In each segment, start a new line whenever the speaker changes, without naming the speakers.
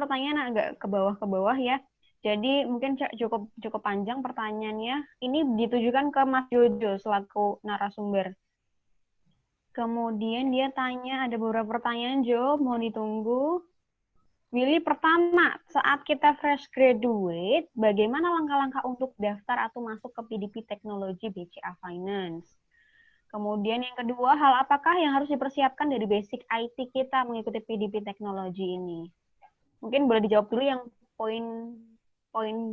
pertanyaan agak ke bawah ya. Jadi mungkin cukup panjang pertanyaannya. Ini ditujukan ke Mas Jojo selaku narasumber. Kemudian dia tanya, ada beberapa pertanyaan, Jo, mau ditunggu. Willy, pertama, saat kita fresh graduate, bagaimana langkah-langkah untuk daftar atau masuk ke PDP Teknologi BCA Finance? Kemudian yang kedua, hal apakah yang harus dipersiapkan dari basic IT kita mengikuti PDP Teknologi ini? Mungkin boleh dijawab dulu yang poin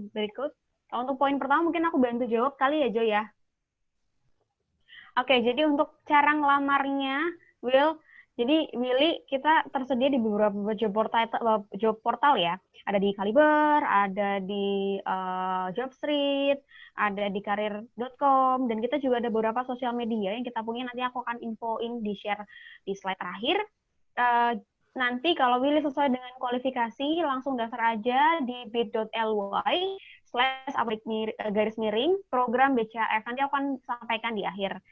berikut. Kalau untuk poin pertama mungkin aku bantu jawab kali ya, Jo ya. Oke, jadi untuk cara ngelamarnya, jadi Willy kita tersedia di beberapa job portal ya. Ada di Kaliber, ada di Jobstreet, ada di karir.com, dan kita juga ada beberapa sosial media yang kita punya. Nanti aku akan infoin di share di slide terakhir. Nanti kalau Willy sesuai dengan kualifikasi, langsung daftar aja di bit.ly/garis-miring program BCAF. Nanti aku akan sampaikan di akhir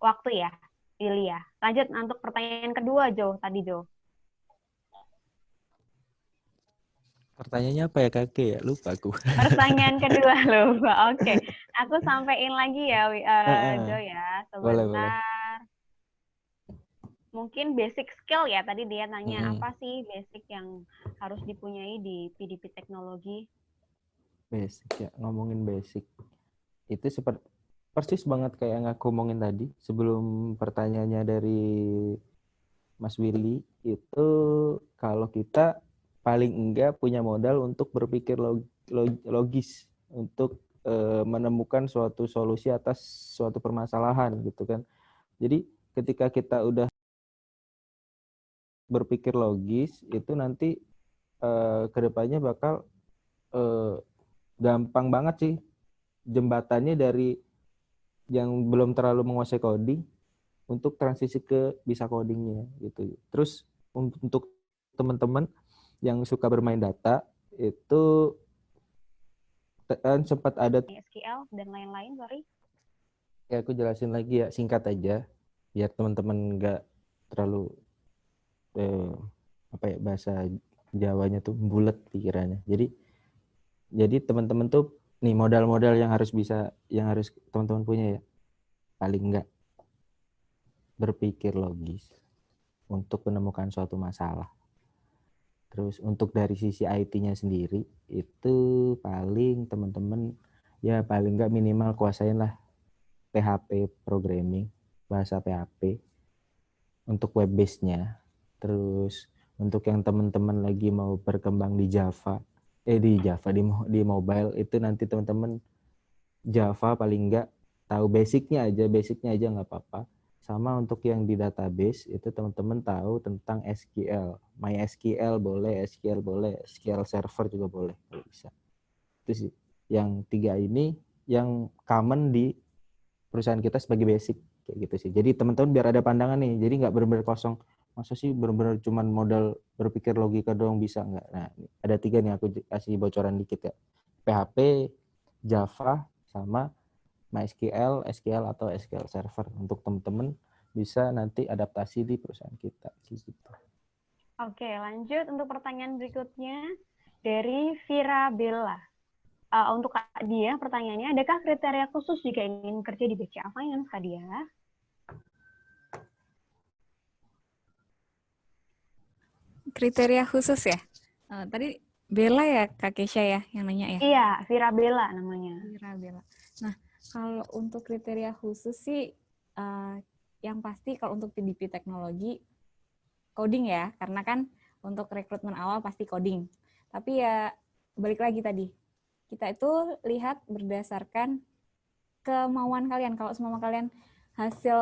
waktu ya, Willy ya. Lanjut untuk pertanyaan kedua, Jo. Tadi, Jo.
Pertanyaannya apa ya, Kakek? Ya, lupa aku.
Pertanyaan kedua, lupa. Oke. Aku sampaikan lagi ya, Jo ya.
Boleh, boleh.
Sebentar. Mungkin basic skill ya. Tadi dia tanya apa sih basic yang harus dipunyai di PDP Teknologi?
Basic ya, ngomongin basic. Itu persis banget kayak yang aku ngomongin tadi sebelum pertanyaannya dari Mas Willy, itu kalau kita paling enggak punya modal untuk berpikir logis untuk menemukan suatu solusi atas suatu permasalahan gitu kan. Jadi ketika kita udah berpikir logis, itu nanti kedepannya bakal gampang banget sih jembatannya dari yang belum terlalu menguasai coding untuk transisi ke bisa codingnya gitu. Terus untuk teman-teman yang suka bermain data itu kan sempat ada
SQL dan lain-lain, sorry.
Ya aku jelasin lagi ya, singkat aja biar teman-teman nggak terlalu bahasa Jawanya tuh bulat pikirannya. Jadi teman-teman tuh nih modal-modal yang harus teman-teman punya ya. Paling nggak berpikir logis untuk menemukan suatu masalah. Terus untuk dari sisi IT-nya sendiri itu paling teman-teman ya paling nggak minimal kuasain lah PHP programming, bahasa PHP untuk web base-nya. Terus untuk yang teman-teman lagi mau berkembang di di mobile itu nanti teman-teman Java paling nggak tahu basicnya aja nggak apa-apa. Sama untuk yang di database itu teman-teman tahu tentang SQL, MySQL boleh, SQL boleh, SQL Server juga boleh kalau bisa. Itu sih yang 3 ini yang common di perusahaan kita sebagai basic kayak gitu sih. Jadi teman-teman biar ada pandangan nih, jadi nggak benar-benar kosong. Masa sih benar-benar cuman modal berpikir logika doang bisa nggak? Nah, ada 3 nih aku kasih bocoran dikit ya. PHP, Java, sama MySQL, SQL atau SQL Server untuk teman-teman bisa nanti adaptasi di perusahaan kita gitu.
Oke, lanjut untuk pertanyaan berikutnya dari Vira Bella. Untuk dia pertanyaannya, adakah kriteria khusus jika ingin kerja di BCA Finance, Kak dia?
Kriteria khusus ya? Tadi Bella ya, Kak Kesha ya yang nanya ya?
Iya, Vira Bella namanya.
Vira Bella. Nah, kalau untuk kriteria khusus sih, yang pasti kalau untuk PDP Teknologi, coding ya, karena kan untuk rekrutmen awal pasti coding. Tapi ya, balik lagi tadi, kita itu lihat berdasarkan kemauan kalian. Kalau semua kalian hasil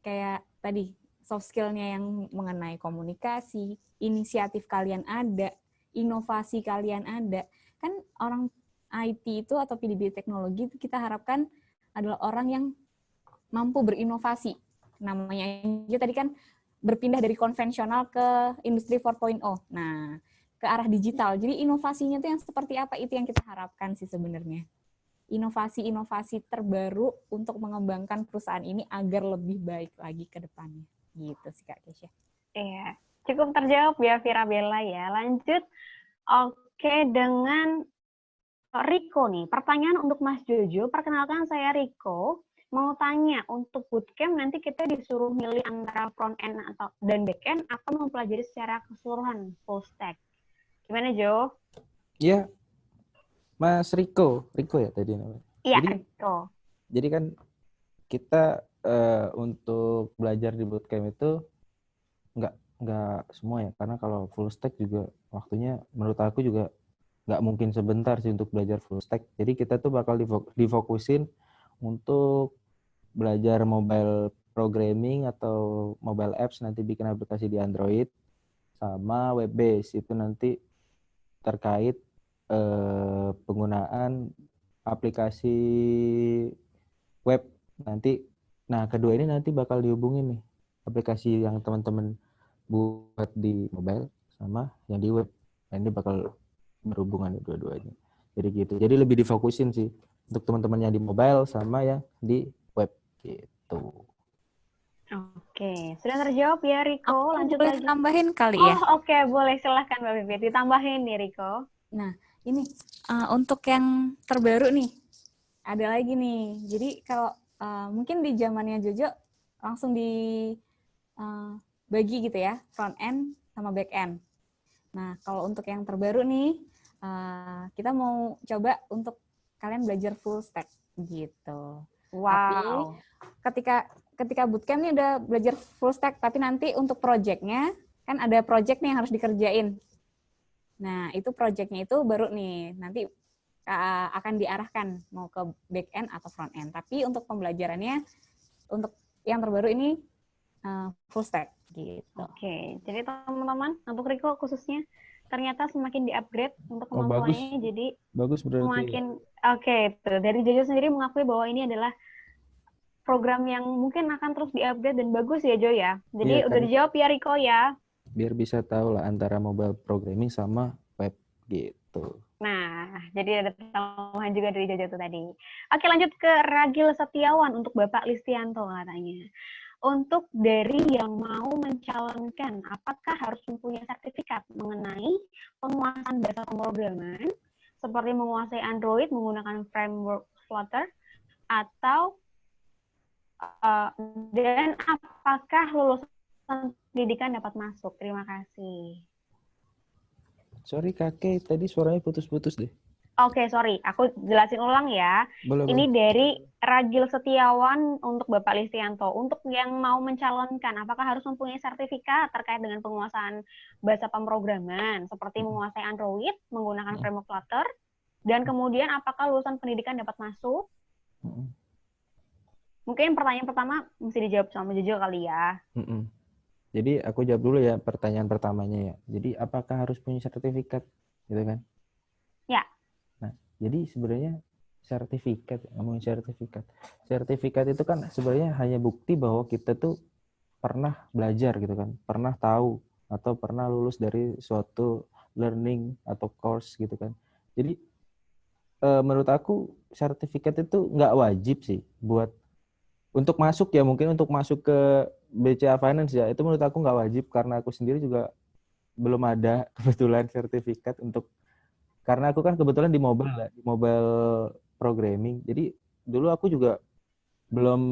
kayak tadi, soft skill-nya yang mengenai komunikasi, inisiatif kalian ada, inovasi kalian ada, kan orang IT itu atau PDB teknologi itu kita harapkan adalah orang yang mampu berinovasi. Namanya aja tadi kan berpindah dari konvensional ke industri 4.0. Nah, ke arah digital. Jadi inovasinya itu yang seperti apa, itu yang kita harapkan sih sebenarnya. Inovasi-inovasi terbaru untuk mengembangkan perusahaan ini agar lebih baik lagi ke depannya. Gitu sih Kak Kesha.
Iya. Cukup terjawab ya Vira Bella ya. Lanjut. Oke, dengan Riko nih. Pertanyaan untuk Mas Jojo. Perkenalkan saya Riko. Mau tanya, untuk bootcamp nanti kita disuruh milih antara front end dan back end atau mempelajari secara keseluruhan full stack. Gimana Jo?
Iya, Mas Riko ya tadi namanya.
Iya,
Jadi,
Riko.
Jadi kan kita untuk belajar di bootcamp itu nggak semua ya, karena kalau full stack juga waktunya menurut aku juga nggak mungkin sebentar sih untuk belajar full stack. Jadi kita tuh bakal difokusin untuk belajar mobile programming atau mobile apps, nanti bikin aplikasi di Android, sama web base itu nanti terkait penggunaan aplikasi web nanti. Nah, kedua ini nanti bakal dihubungin nih, aplikasi yang teman-teman buat di mobile sama yang di web. Nah, ini bakal berhubungan dua-duanya. Jadi gitu. Jadi lebih difokusin sih untuk teman-teman yang di mobile sama yang di web gitu.
Oke, sudah terjawab ya Riko. Lanjut
boleh
lagi.
tambahin kali ya?
Oke, boleh, silahkan Mbak Bibit. Ditambahin nih Riko.
Nah, ini untuk yang terbaru nih, ada lagi nih. Jadi kalau mungkin di zamannya Jojo langsung dibagi gitu ya, front end sama back end. Nah, kalau untuk yang terbaru nih, kita mau coba untuk kalian belajar full stack gitu.
Wow.
Tapi ketika bootcamp nih udah belajar full stack, tapi nanti untuk project-nya, kan ada project nih yang harus dikerjain. Nah, itu project-nya itu baru nih, nanti akan diarahkan mau ke back end atau front end. Tapi untuk pembelajarannya, untuk yang terbaru ini full stack gitu.
Oke, jadi teman-teman, untuk Riko khususnya, ternyata semakin di-upgrade untuk kemampuannya, jadi
bagus berarti.
semakin oke, tuh dari Jojo sendiri mengakui bahwa ini adalah program yang mungkin akan terus di-upgrade dan bagus ya Jo ya. Jadi
Iya,
udah dijawab ya Riko ya.
Biar bisa tahu lah antara mobile programming sama web gitu.
Nah, jadi ada tambahan juga dari Jojo tuh tadi. Oke, lanjut ke Ragil Setiawan untuk Bapak Listianto katanya. Untuk dari yang mau mencalonkan, apakah harus mempunyai sertifikat mengenai penguasaan bahasa pemrograman seperti menguasai Android menggunakan framework Flutter atau dan apakah lulusan pendidikan dapat masuk? Terima kasih.
Sorry kakek, tadi suaranya putus-putus deh.
Oke, sorry. Aku jelasin ulang ya.
Boleh.
Ini dari Ragil Setiawan untuk Bapak Listianto. Untuk yang mau mencalonkan, apakah harus mempunyai sertifikat terkait dengan penguasaan bahasa pemrograman, seperti menguasai Android, menggunakan framework Flutter, dan kemudian apakah lulusan pendidikan dapat masuk? Mungkin pertanyaan pertama mesti dijawab sama Jojo kali ya.
Jadi aku jawab dulu ya pertanyaan pertamanya ya. Jadi apakah harus punya sertifikat, gitu kan?
Ya.
Nah, jadi sebenarnya sertifikat, ngomongin sertifikat. Sertifikat itu kan sebenarnya hanya bukti bahwa kita tuh pernah belajar gitu kan, pernah tahu atau pernah lulus dari suatu learning atau course gitu kan. Jadi menurut aku sertifikat itu nggak wajib sih buat untuk masuk ya, mungkin untuk masuk ke BCA Finance ya, itu menurut aku nggak wajib karena aku sendiri juga belum ada kebetulan sertifikat untuk, karena aku kan kebetulan di mobile programming. Jadi dulu aku juga belum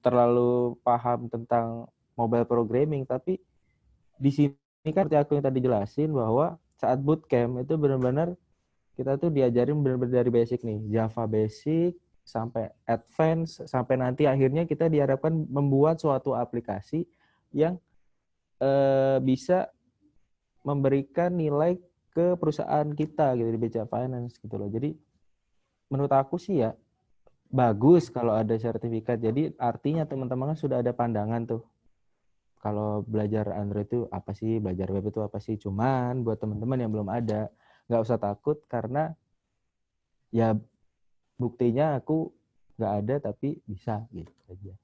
terlalu paham tentang mobile programming, tapi di sini kan seperti aku yang tadi jelasin bahwa saat bootcamp itu benar-benar kita tuh diajarin benar-benar dari basic nih, Java basic sampai advance, sampai nanti akhirnya kita diharapkan membuat suatu aplikasi yang bisa memberikan nilai ke perusahaan kita gitu di BCA Finance gitu loh. Jadi menurut aku sih ya bagus kalau ada sertifikat. Jadi artinya teman-teman kan sudah ada pandangan tuh. Kalau belajar Android itu apa sih, belajar web itu apa sih. Cuman buat teman-teman yang belum ada, nggak usah takut karena ya buktinya aku nggak ada tapi bisa gitu aja.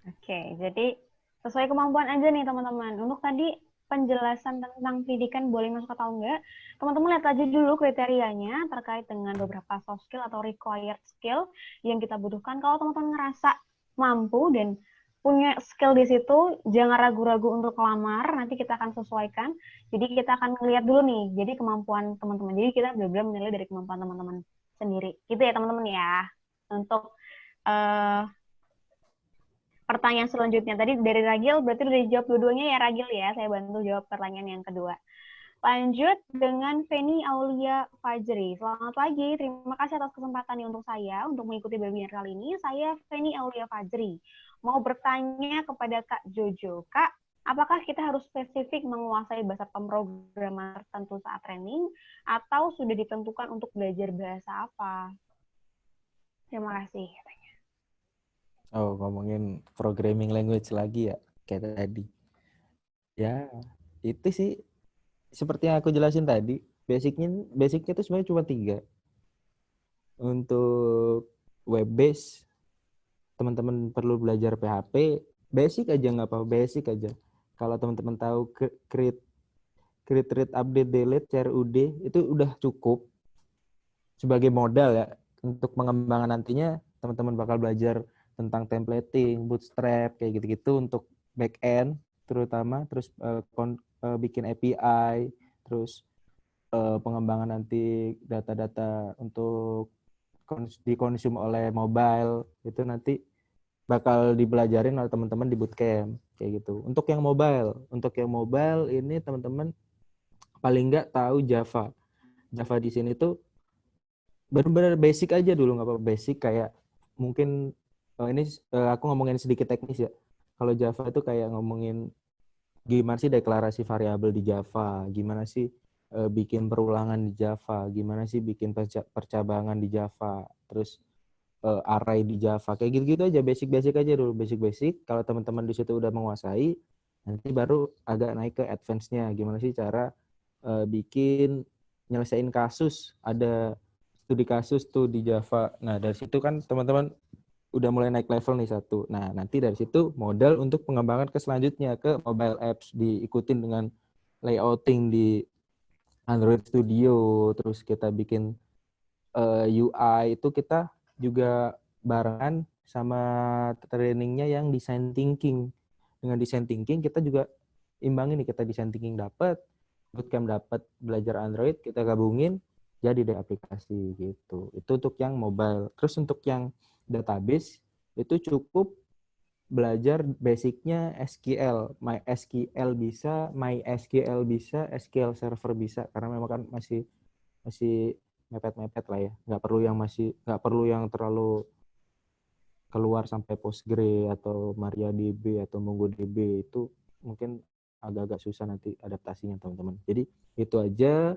Oke, jadi sesuai kemampuan aja nih teman-teman. Untuk tadi penjelasan tentang pendidikan boleh masuk atau enggak, teman-teman lihat aja dulu kriterianya terkait dengan beberapa soft skill atau required skill yang kita butuhkan. Kalau teman-teman ngerasa mampu dan punya skill di situ, jangan ragu-ragu untuk melamar, nanti kita akan sesuaikan. Jadi kita akan lihat dulu nih, jadi kemampuan teman-teman. Jadi kita benar-benar menilai dari kemampuan teman-teman sendiri. Gitu ya teman-teman ya. Untuk pertanyaan selanjutnya, tadi dari Ragil, berarti udah dijawab dua-duanya ya Ragil ya, saya bantu jawab pertanyaan yang kedua. Lanjut dengan Feni Aulia Fajri. Selamat pagi, terima kasih atas kesempatannya untuk saya untuk mengikuti webinar kali ini. Saya Feni Aulia Fajri. Mau bertanya kepada Kak Jojo. Kak, apakah kita harus spesifik menguasai bahasa pemrograman tertentu saat training atau sudah ditentukan untuk belajar bahasa apa? Terima kasih.
Oh, ngomongin programming language lagi ya, kayak tadi. Ya, itu sih seperti yang aku jelasin tadi, basicnya itu sebenarnya cuma 3. Untuk web base, teman-teman perlu belajar PHP, basic aja nggak apa-apa, basic aja. Kalau teman-teman tahu create, read, update, delete, CRUD, itu udah cukup sebagai modal ya. Untuk pengembangan nantinya, teman-teman bakal belajar tentang templating, bootstrap, kayak gitu-gitu untuk back end terutama, terus bikin API, terus pengembangan nanti data-data untuk dikonsum oleh mobile, itu nanti bakal dipelajarin oleh teman-teman di bootcamp kayak gitu. Untuk yang mobile ini teman-teman paling nggak tahu Java. Java di sini tuh benar-benar basic aja dulu, nggak apa-apa, basic kayak mungkin ini aku ngomongin sedikit teknis ya. Kalau Java itu kayak ngomongin gimana sih deklarasi variabel di Java, gimana sih bikin perulangan di Java, gimana sih bikin percabangan di Java, terus array di Java, kayak gitu-gitu aja, basic-basic aja dulu, basic-basic. Kalau teman-teman di situ udah menguasai, nanti baru agak naik ke advance-nya, gimana sih cara bikin nyelesain kasus, ada studi kasus tuh di Java. Nah, dari situ kan teman-teman udah mulai naik level nih 1. Nah, nanti dari situ modal untuk pengembangan ke selanjutnya, ke mobile apps, diikutin dengan layouting di Android Studio, terus kita bikin UI, itu kita juga barengan sama trainingnya yang design thinking. Dengan design thinking kita juga imbangin nih, kita design thinking dapat, bootcamp dapat, belajar Android, kita gabungin jadi deh aplikasi gitu. Itu untuk yang mobile. Terus untuk yang database itu cukup belajar basicnya SQL, MySQL bisa, MySQL bisa, SQL Server bisa, karena memang kan masih mepet-mepet lah ya. Nggak perlu yang terlalu keluar sampai Postgre atau MariaDB atau MongoDB, itu mungkin agak-agak susah nanti adaptasinya teman-teman. Jadi itu aja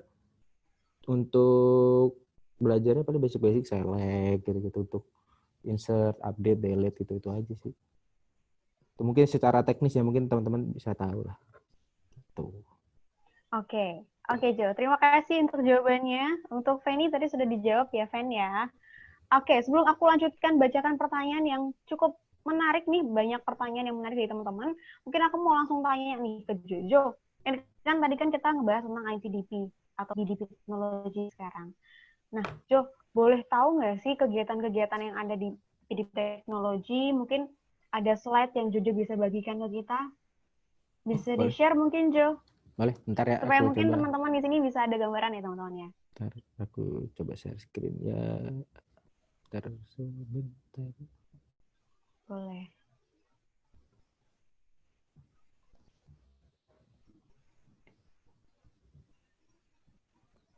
untuk belajarnya, paling basic-basic select gitu-gitu, untuk insert, update, delete, itu aja sih. Itu mungkin secara teknis ya, mungkin teman-teman bisa tahu lah. Gitu.
Oke Jo, terima kasih untuk jawabannya. Untuk Feni tadi sudah dijawab ya Fen ya. Oke, sebelum aku lanjutkan bacakan pertanyaan yang cukup menarik nih, banyak pertanyaan yang menarik dari teman-teman. Mungkin aku mau langsung tanya nih ke Jojo. Ini kan tadi kan kita ngebahas tentang ITDP atau PDP teknologi sekarang. Nah, Jo, boleh tahu nggak sih kegiatan-kegiatan yang ada di PDP teknologi? Mungkin ada slide yang Jojo bisa bagikan ke kita? Bisa di-share mungkin, Jo?
Boleh, bentar ya.
Supaya
aku
mungkin
coba.
teman-teman di sini bisa ada gambaran ya teman-teman ya.
Bentar, aku coba share screen ya. Bentar, sebentar.
Boleh.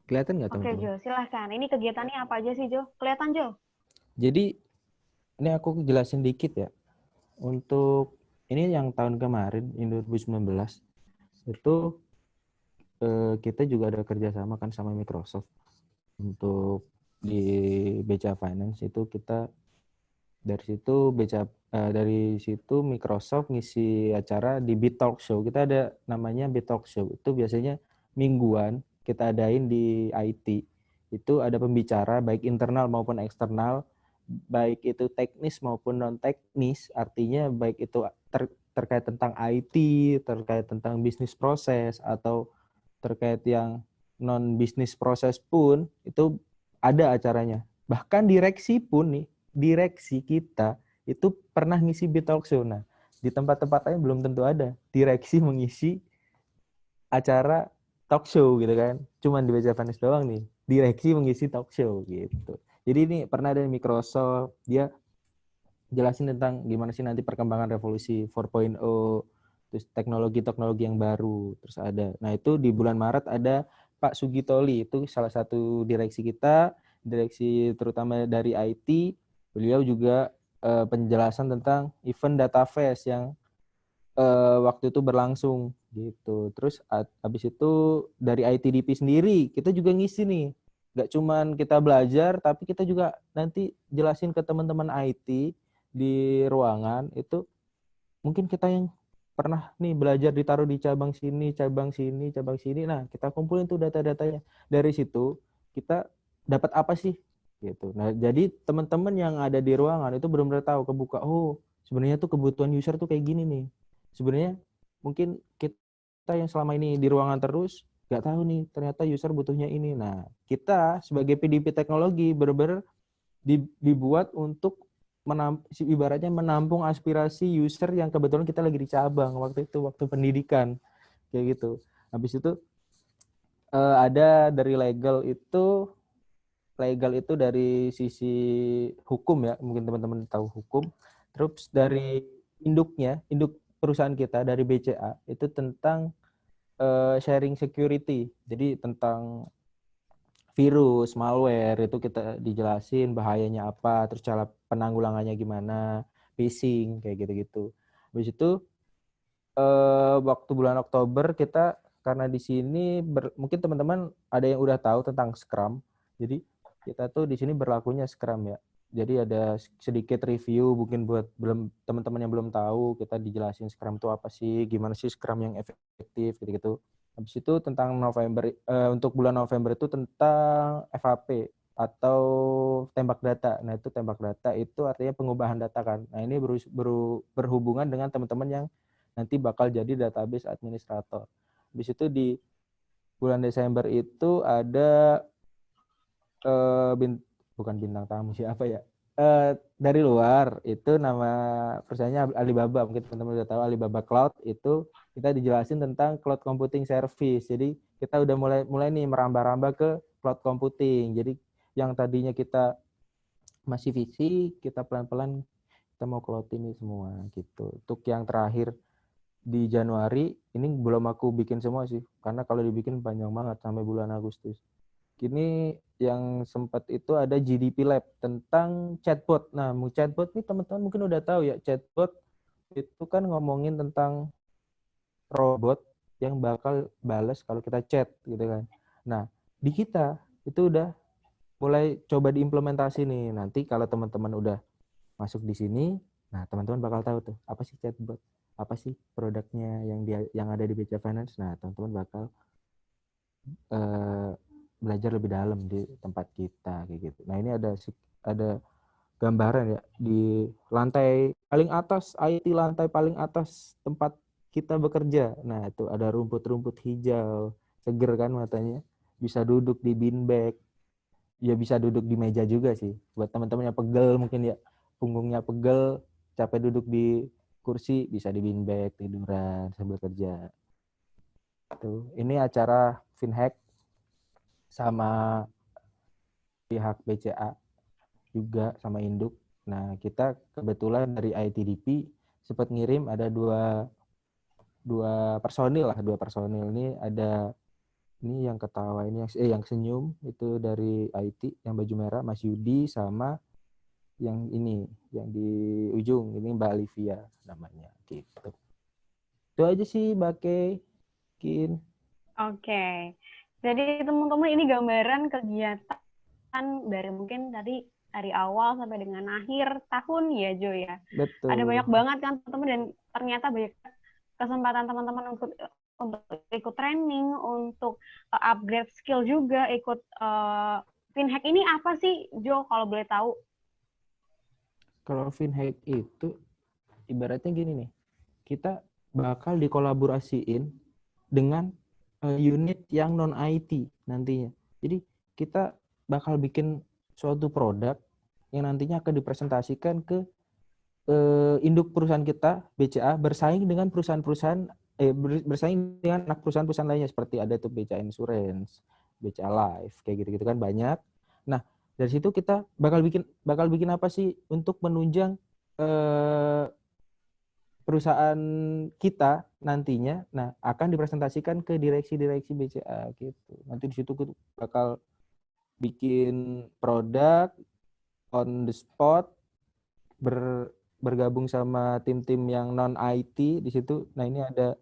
Kelihatan nggak
Oke
teman-teman?
Jo, silahkan. Ini kegiatannya apa aja sih Jo? Kelihatan Jo?
Jadi ini aku jelasin dikit ya. Untuk ini yang tahun kemarin, 2019, itu kita juga ada kerjasama kan sama Microsoft. Untuk di BCA Finance itu kita dari situ Microsoft ngisi acara di BitTalk Show. Kita ada namanya BitTalk Show. Itu biasanya mingguan kita adain di IT. Itu ada pembicara baik internal maupun eksternal, baik itu teknis maupun non teknis. Artinya baik itu terkait tentang IT, terkait tentang bisnis proses, atau terkait yang non bisnis proses pun itu ada acaranya. Bahkan direksi pun nih, direksi kita itu pernah ngisi BitTalk Show. Nah, Di tempat-tempat lain belum tentu ada direksi mengisi acara talk show gitu kan. Cuman di BCA Finance doang nih, direksi mengisi talk show gitu. Jadi ini pernah ada Microsoft, dia jelasin tentang gimana sih nanti perkembangan revolusi 4.0, terus teknologi-teknologi yang baru, terus ada. Nah itu di bulan Maret ada Pak Sugitoli, itu salah satu direksi kita, direksi terutama dari IT. Beliau juga penjelasan tentang event Datafest yang waktu itu berlangsung gitu. Terus habis itu dari ITDP sendiri kita juga ngisi nih. Gak cuman kita belajar, tapi kita juga nanti jelasin ke teman-teman IT di ruangan itu. Mungkin kita yang pernah nih belajar ditaruh di cabang sini, cabang sini, cabang sini. Nah, kita kumpulin tuh data-datanya. Dari situ kita dapat apa sih? Gitu. Nah, jadi teman-teman yang ada di ruangan itu benar-benar tahu, kebuka, oh, sebenarnya tuh kebutuhan user tuh kayak gini nih. Sebenarnya mungkin kita yang selama ini di ruangan terus nggak tahu nih, ternyata user butuhnya ini. Nah, kita sebagai PDP teknologi benar-benar dibuat untuk ibaratnya menampung aspirasi user yang kebetulan kita lagi di cabang waktu itu, waktu pendidikan kayak gitu. Habis itu ada dari legal itu dari sisi hukum ya, mungkin teman-teman tahu hukum. Terus dari induk perusahaan kita dari BCA itu tentang sharing security. Jadi tentang virus, malware itu kita dijelasin bahayanya apa, terus cara penanggulangannya gimana, phishing kayak gitu-gitu. Habis itu waktu bulan Oktober kita, karena di sini mungkin teman-teman ada yang udah tahu tentang Scrum. Jadi kita tuh di sini berlakunya Scrum ya. Jadi ada sedikit review mungkin buat teman-teman yang belum tahu, kita dijelasin Scrum itu apa sih, gimana sih Scrum yang efektif gitu-gitu. Habis itu tentang untuk bulan November itu tentang FHP atau tembak data. Nah itu tembak data itu artinya pengubahan data kan. Nah ini berhubungan dengan teman-teman yang nanti bakal jadi database administrator. Habis itu di bulan Desember itu ada bukan bintang tamu siapa ya? Dari luar itu nama perusahaannya Alibaba, mungkin teman-teman udah tahu Alibaba Cloud. Itu kita dijelasin tentang cloud computing service. Jadi kita udah mulai nih merambah-rambah ke cloud computing. Jadi yang tadinya kita masih visi, kita pelan-pelan kita mau cloud ini semua gitu. Untuk yang terakhir di Januari ini belum aku bikin semua sih, karena kalau dibikin panjang banget sampai bulan Agustus. Kini yang sempat itu ada GDP Lab tentang chatbot. Nah, chatbot ini teman-teman mungkin udah tahu ya, chatbot itu kan ngomongin tentang robot yang bakal balas kalau kita chat gitu kan. Nah, di kita itu udah mulai coba diimplementasi nih. Nanti kalau teman-teman udah masuk di sini, nah teman-teman bakal tahu tuh apa sih chatbot, apa sih produknya yang ada di BCA Finance. Nah, teman-teman bakal belajar lebih dalam di tempat kita kayak gitu. Nah, ini ada gambaran ya di lantai paling atas, IT lantai paling atas tempat kita bekerja. Nah, itu ada rumput-rumput hijau, seger kan matanya. Bisa duduk di beanbag. Ya bisa duduk di meja juga sih. Buat teman-teman yang pegel mungkin ya, punggungnya pegel, capek duduk di kursi, bisa di beanbag, tiduran sambil kerja. Tuh, ini acara FinHack sama pihak BCA juga sama induk. Nah, kita kebetulan dari ITDP sempat ngirim ada dua personil ini. Ada ini yang ketawa ini yang senyum itu dari IT yang baju merah, Mas Yudi, sama yang ini yang di ujung ini Mbak Olivia namanya gitu. Itu aja sih Mbak Kin.
Oke. Jadi teman-teman ini gambaran kegiatan dari mungkin tadi dari awal sampai dengan akhir tahun ya Jo ya.
Betul.
Ada banyak banget kan teman-teman, dan ternyata banyak kesempatan teman-teman untuk ikut training, untuk upgrade skill juga, ikut FinHack. Ini apa sih Jo kalau boleh tahu?
Kalau FinHack itu ibaratnya gini nih. Kita bakal dikolaborasiin dengan unit yang non IT nantinya. Jadi kita bakal bikin suatu produk yang nantinya akan dipresentasikan ke induk perusahaan kita BCA bersaing dengan perusahaan-perusahaan bersaing dengan anak perusahaan-perusahaan lainnya seperti ada tuh BCA Insurance, BCA Life, kayak gitu-gitu kan banyak. Nah, dari situ kita bakal bikin apa sih untuk menunjang perusahaan kita nantinya. Nah, akan dipresentasikan ke direksi-direksi BCA gitu. Nanti di situ kita bakal bikin produk on the spot, bergabung sama tim-tim yang non IT di situ. Nah, ini ada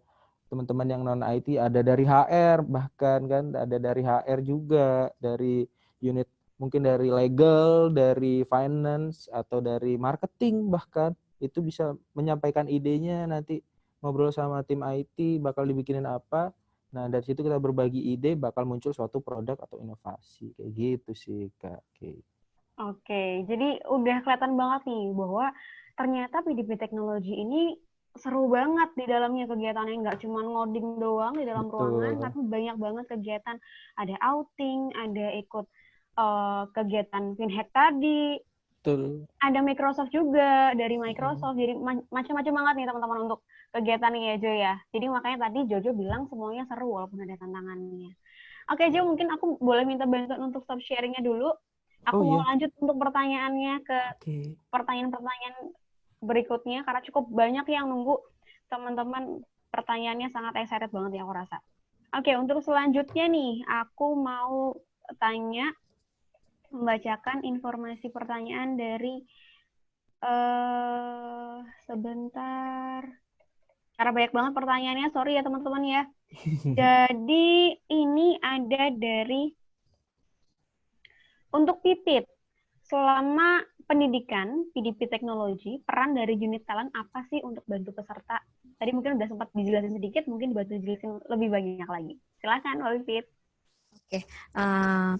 teman-teman yang non IT, ada dari HR bahkan kan, ada dari HR juga, dari unit mungkin dari legal, dari finance atau dari marketing bahkan itu bisa menyampaikan idenya, nanti ngobrol sama tim IT bakal dibikinin apa. Nah, dari situ kita berbagi ide, bakal muncul suatu produk atau inovasi kayak gitu sih Kak.
Oke, jadi udah kelihatan banget nih bahwa ternyata PDP Teknologi ini seru banget di dalamnya kegiatannya, nggak cuma ngoding doang di dalam ruangan, tapi banyak banget kegiatan. Ada outing, ada ikut kegiatan FinHack tadi.
Betul.
Ada Microsoft juga, dari Microsoft. Jadi macam-macam banget nih teman-teman untuk kegiatannya ya Jo ya. Jadi makanya tadi Jojo bilang semuanya seru walaupun ada tantangannya. Oke Jo, mungkin aku boleh minta bantuan untuk stop sharingnya dulu. Aku mau lanjut untuk pertanyaannya ke pertanyaan-pertanyaan berikutnya, karena cukup banyak yang nunggu. Teman-teman pertanyaannya sangat excited banget ya aku rasa. Oke, untuk selanjutnya nih, aku mau tanya, membacakan informasi pertanyaan dari sebentar. Karena banyak banget pertanyaannya, sorry ya teman-teman ya. Jadi ini ada dari untuk Pipit, selama pendidikan PDP Teknologi, peran dari unit talent apa sih untuk bantu peserta? Tadi mungkin udah sempat dijelasin sedikit, mungkin dibantu dijelasin lebih banyak lagi. Silakan, Mbak Pipit.
Oke,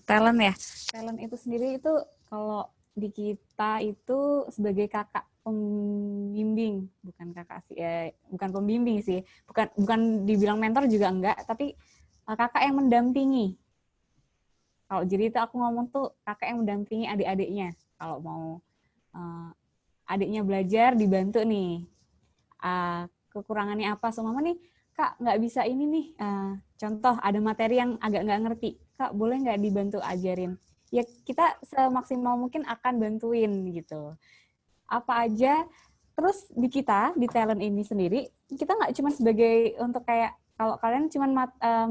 talent ya. Talent itu sendiri itu kalau di kita itu sebagai kakak pembimbing, bukan kakak sih, bukan pembimbing sih, bukan dibilang mentor juga enggak, tapi kakak yang mendampingi. Kalau jadi itu aku ngomong tuh kakak yang mendampingi adik-adiknya. Kalau mau adiknya belajar, dibantu nih. Kekurangannya apa? Mama nih, Kak nggak bisa ini nih. Contoh ada materi yang agak nggak ngerti. Kak boleh nggak dibantu ajarin? Ya kita semaksimal mungkin akan bantuin gitu. Apa aja. Terus di kita, di talent ini sendiri, kita nggak cuma sebagai untuk kayak kalau kalian cuma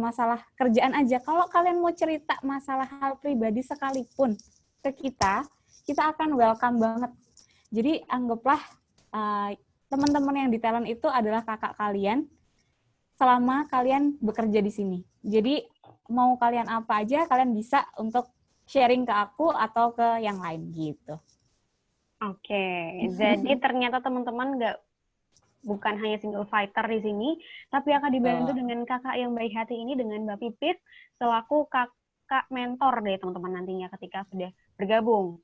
masalah kerjaan aja, kalau kalian mau cerita masalah hal pribadi sekalipun ke kita akan welcome banget. Jadi anggaplah teman-teman yang di talent itu adalah kakak kalian selama kalian bekerja di sini. Jadi mau kalian apa aja, kalian bisa untuk sharing ke aku atau ke yang lain gitu.
Oke, jadi ternyata teman-teman bukan hanya single fighter di sini, tapi akan dibantu dengan kakak yang baik hati ini, dengan Mbak Pipit, selaku kakak mentor deh teman-teman nantinya ketika sudah bergabung.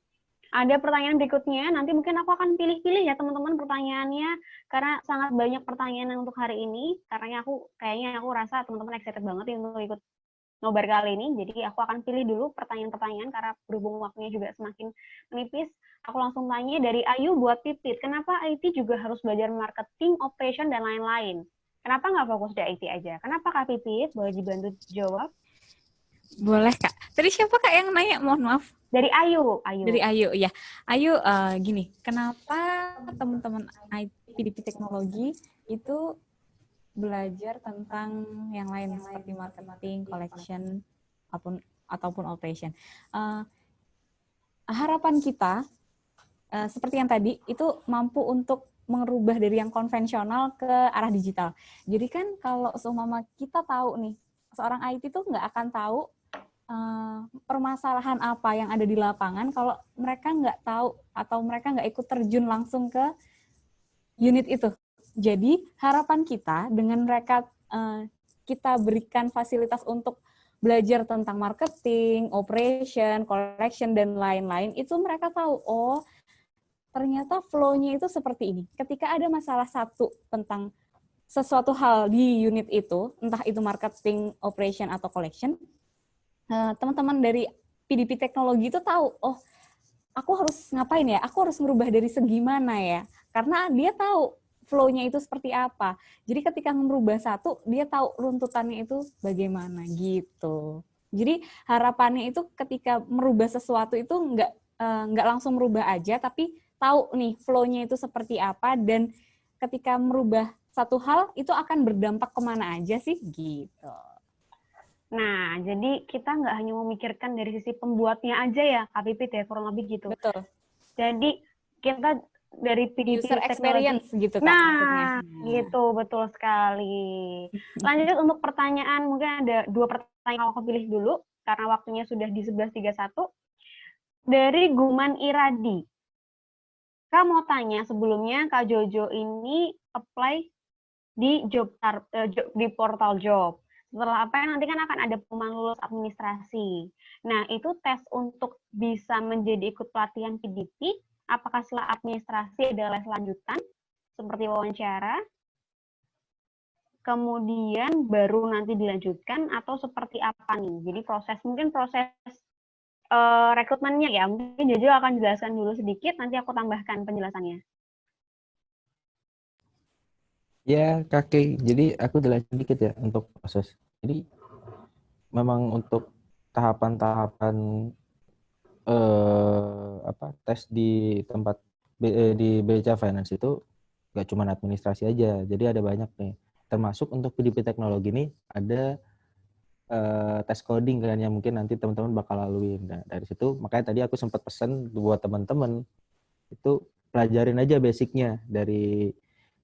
Ada pertanyaan berikutnya, nanti mungkin aku akan pilih-pilih ya teman-teman pertanyaannya, karena sangat banyak pertanyaan untuk hari ini, karena kayaknya aku rasa teman-teman excited banget untuk ikut nobar kali ini, jadi aku akan pilih dulu pertanyaan-pertanyaan, karena berhubung waktunya juga semakin menipis. Aku langsung tanya dari Ayu buat Pipit, kenapa IT juga harus belajar marketing, operation, dan lain-lain? Kenapa nggak fokus di IT aja? Kenapa Kak Pipit? Boleh dibantu jawab?
Boleh Kak. Tadi siapa Kak yang nanya? Mohon maaf.
Dari Ayu.
Dari Ayu, ya. Ayu, gini, kenapa teman-teman IT PDP Teknologi itu belajar tentang yang lain seperti marketing, collection, ataupun operation? Harapan kita seperti yang tadi, itu mampu untuk merubah dari yang konvensional ke arah digital. Jadi kan kalau seumpama kita tahu nih, seorang IT tuh nggak akan tahu permasalahan apa yang ada di lapangan kalau mereka nggak tahu atau mereka nggak ikut terjun langsung ke unit itu. Jadi harapan kita dengan mereka kita berikan fasilitas untuk belajar tentang marketing, operation, collection, dan lain-lain, itu mereka tahu, oh ternyata flow-nya itu seperti ini. Ketika ada masalah satu tentang sesuatu hal di unit itu, entah itu marketing, operation, atau collection, teman-teman dari PDP Teknologi itu tahu, oh aku harus ngapain ya? Aku harus merubah dari segi mana ya? Karena dia tahu flow-nya itu seperti apa. Jadi ketika merubah satu, dia tahu runtutannya itu bagaimana gitu. Jadi harapannya itu ketika merubah sesuatu itu nggak langsung merubah aja, tapi tahu nih flow-nya itu seperti apa, dan ketika merubah satu hal itu akan berdampak kemana aja sih gitu.
Nah, jadi kita nggak hanya memikirkan dari sisi pembuatnya aja ya, Kak Pipit ya, kurang lebih gitu.
Betul.
Jadi kita dari PDP
User
teknologi.
experience gitu Kak
Nah,
maksudnya.
gitu, betul sekali. Lanjut untuk pertanyaan, mungkin ada 2 pertanyaan aku pilih dulu, karena waktunya sudah di 11.31. Dari Guman Iradi. Kak mau tanya, sebelumnya Kak Jojo ini apply di di portal job. Setelah apa nanti kan akan ada pengumuman lulus administrasi. Nah, itu tes untuk bisa menjadi ikut pelatihan PDP, apakah setelah administrasi ada les lanjutan, seperti wawancara, kemudian baru nanti dilanjutkan, atau seperti apa nih? Jadi mungkin proses rekrutmennya ya, mungkin Jojo akan jelaskan dulu sedikit, nanti aku tambahkan penjelasannya.
Ya, kakek. Jadi aku jelasin sedikit ya untuk proses. Jadi memang untuk tahapan-tahapan tes di tempat di BCA Finance itu nggak cuma administrasi aja. Jadi ada banyak nih. Termasuk untuk PDP teknologi ini ada tes coding kan yang mungkin nanti teman-teman bakal laluin. Nah, dari situ makanya tadi aku sempat pesan buat teman-teman itu pelajarin aja basicnya dari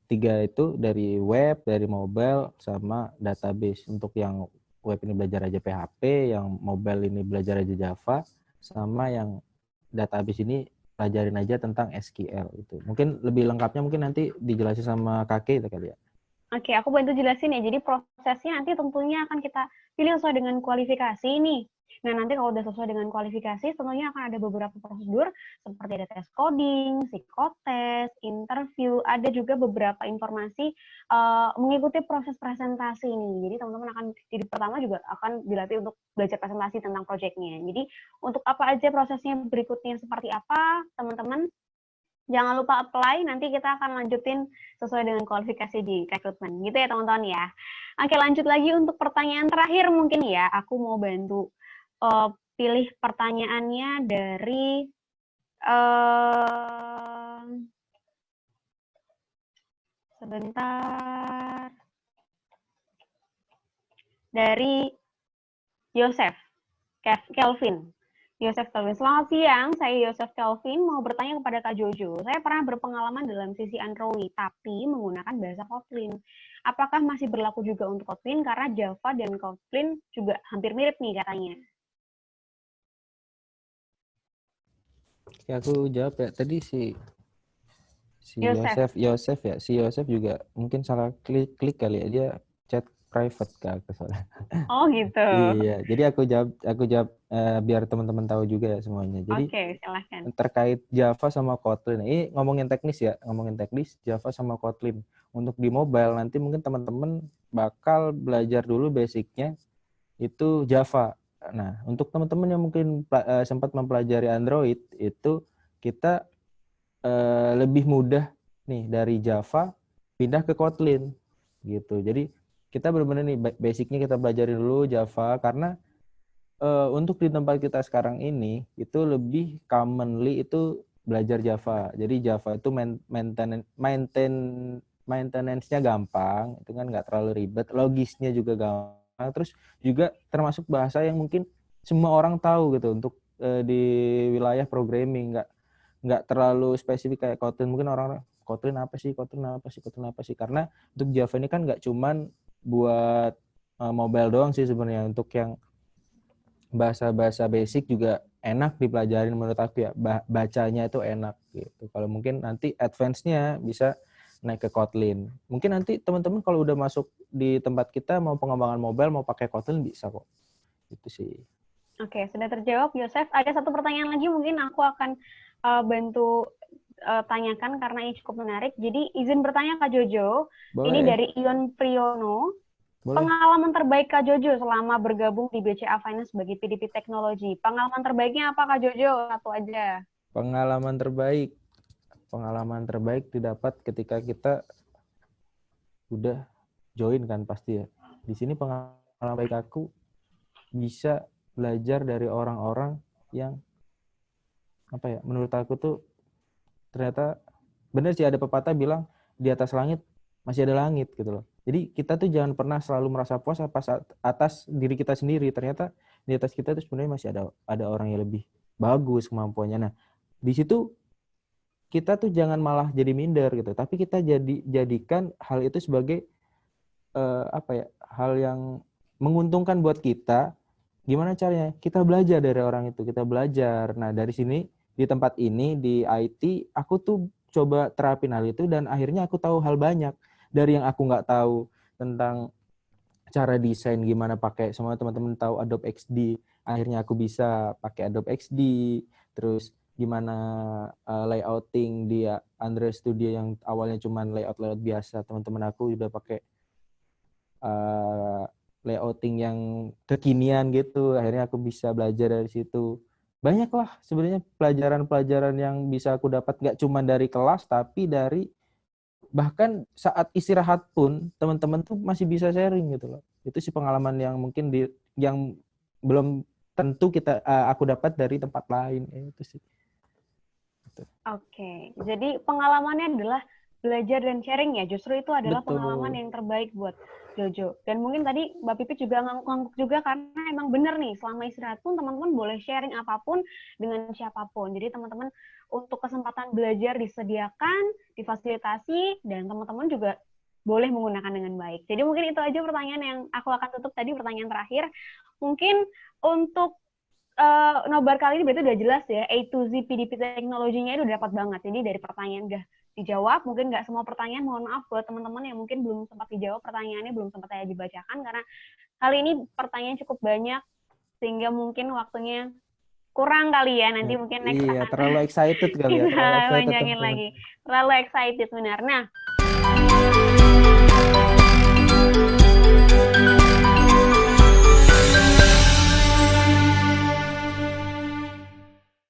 3 itu, dari web, dari mobile, sama database. Untuk yang web ini belajar aja PHP, yang mobile ini belajar aja Java, sama yang database ini pelajarin aja tentang SQL itu. Mungkin lebih lengkapnya mungkin nanti dijelasin sama kakek itu kali ya.
Oke, aku bantu jelasin ya. Jadi prosesnya nanti tentunya akan kita pilih sesuai dengan kualifikasi nih. Nah, nanti kalau udah sesuai dengan kualifikasi, tentunya akan ada beberapa prosedur, seperti ada tes coding, psikotes, interview, ada juga beberapa informasi mengikuti proses presentasi nih. Jadi teman-teman akan, jadi pertama juga akan dilatih untuk belajar presentasi tentang proyeknya. Jadi untuk apa aja prosesnya berikutnya seperti apa, teman-teman jangan lupa apply, nanti kita akan lanjutin sesuai dengan kualifikasi di rekrutmen. Gitu ya teman-teman ya. Oke, lanjut lagi untuk pertanyaan terakhir mungkin ya. Aku mau bantu pilih pertanyaannya dari sebentar. Dari Yosef Kelvin. Yosef Kelvin. Selamat siang, saya Yosef Kelvin mau bertanya kepada Kak Jojo. Saya pernah berpengalaman dalam sisi Android, tapi menggunakan bahasa Kotlin. Apakah masih berlaku juga untuk Kotlin? Karena Java dan Kotlin juga hampir mirip nih katanya.
Ya, aku jawab ya. Tadi si
Yosef.
Yosef ya. Si Yosef juga mungkin salah klik kali ya. Dia chat private ke aku soalnya.
Oh gitu.
Iya, jadi aku jawab biar teman-teman tahu juga ya semuanya. Jadi
Oke, silahkan.
terkait Java sama Kotlin. Ini ngomongin teknis ya, Java sama Kotlin. Untuk di mobile nanti mungkin teman-teman bakal belajar dulu basicnya itu Java. Nah, untuk teman-teman yang mungkin sempat mempelajari Android itu kita lebih mudah nih dari Java pindah ke Kotlin gitu. Jadi kita benar-benar nih basicnya kita belajarin dulu Java, karena untuk di tempat kita sekarang ini itu lebih commonly itu belajar Java. Jadi Java itu maintenance-nya gampang, itu kan nggak terlalu ribet, logisnya juga gampang, terus juga termasuk bahasa yang mungkin semua orang tahu gitu untuk di wilayah programming, nggak terlalu spesifik kayak Kotlin. Mungkin orang Kotlin apa sih, karena untuk Java ini kan nggak cuman buat mobile doang sih sebenarnya. Untuk yang bahasa-bahasa basic juga enak dipelajarin menurut aku ya, bacanya itu enak gitu. Kalau mungkin nanti advance-nya bisa naik ke Kotlin. Mungkin nanti teman-teman kalau udah masuk di tempat kita mau pengembangan mobile mau pakai Kotlin bisa kok. Itu sih.
Oke, sudah terjawab Yosef. Ada satu pertanyaan lagi mungkin aku akan bantu tanyakan karena ini cukup menarik. Jadi izin bertanya Kak Jojo.
Boleh.
Ini dari Ion Priyono. Boleh. Pengalaman terbaik Kak Jojo selama bergabung di BCA Finance sebagai PDP Teknologi. Pengalaman terbaiknya apa Kak Jojo? Satu aja.
Pengalaman terbaik. pengalaman terbaik didapat ketika kita udah join kan pasti ya. Di sini pengalaman baik aku bisa belajar dari orang-orang yang apa ya, menurut aku tuh ternyata bener sih, ada pepatah bilang di atas langit masih ada langit gitu loh. Jadi kita tuh jangan pernah selalu merasa puas atas diri kita sendiri. Ternyata di atas kita tuh sebenarnya masih ada orang yang lebih bagus kemampuannya. Nah, di situ kita tuh jangan malah jadi minder gitu, tapi kita jadikan hal itu sebagai apa ya, hal yang menguntungkan buat kita. Gimana caranya? Kita belajar dari orang itu, kita belajar. Nah, dari sini di tempat ini di IT, aku tuh coba terapin hal itu dan akhirnya aku tahu hal banyak dari yang aku nggak tahu tentang cara desain, gimana pakai, semua teman-teman tahu Adobe XD, akhirnya aku bisa pakai Adobe XD. Terus gimana layouting di Android Studio yang awalnya cuma layout biasa, teman-teman aku udah pakai layouting yang kekinian gitu. Akhirnya aku bisa belajar dari situ. Banyak lah sebenarnya pelajaran-pelajaran yang bisa aku dapat, nggak cuma dari kelas, tapi dari bahkan saat istirahat pun teman-teman tuh masih bisa sharing gitu loh. Itu sih pengalaman yang mungkin yang belum tentu aku dapat dari tempat lain. Itu sih.
Oke, jadi pengalamannya adalah belajar dan sharing ya. Justru itu adalah
Betul.
pengalaman yang terbaik buat Jojo. Dan mungkin tadi Mbak Pipit juga ngangguk juga karena emang bener nih, selama istirahat pun teman-teman boleh sharing apapun dengan siapapun. Jadi teman-teman untuk kesempatan belajar disediakan, difasilitasi, dan teman-teman juga boleh menggunakan dengan baik. Jadi mungkin itu aja pertanyaan yang aku akan tutup tadi, pertanyaan terakhir. Mungkin untuk nobar kali ini berarti udah jelas ya, A to Z PDP teknologinya itu udah dapat banget. Jadi dari pertanyaan udah dijawab, mungkin nggak semua pertanyaan, mohon maaf buat teman-teman yang mungkin belum sempat dijawab pertanyaannya, belum sempat saya dibacakan, karena kali ini pertanyaan cukup banyak, sehingga mungkin waktunya kurang kali ya, nanti mungkin next
Iya,
akan
terlalu excited kali ya,
kita
terlalu excited
panjangin
teman-teman.
lagi. Terlalu excited benar. Nah,